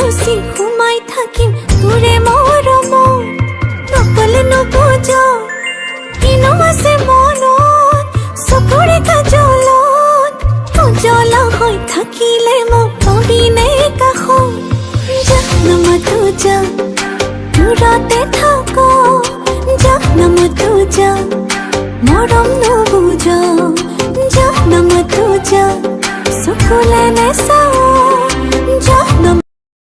গুচি সোমাই থাকিম তোৰে মৰমত নকলে নুবুজ কিনো আছে মনত চকুৰে কাজলত উজ্বলা হৈ থাকিলে মোক পাবিনে কাষত যা নামাতো যা দূৰতে থাক যা নামাতো যা মৰম নুবুজ যা নামাতো যা চকুলে নেচাও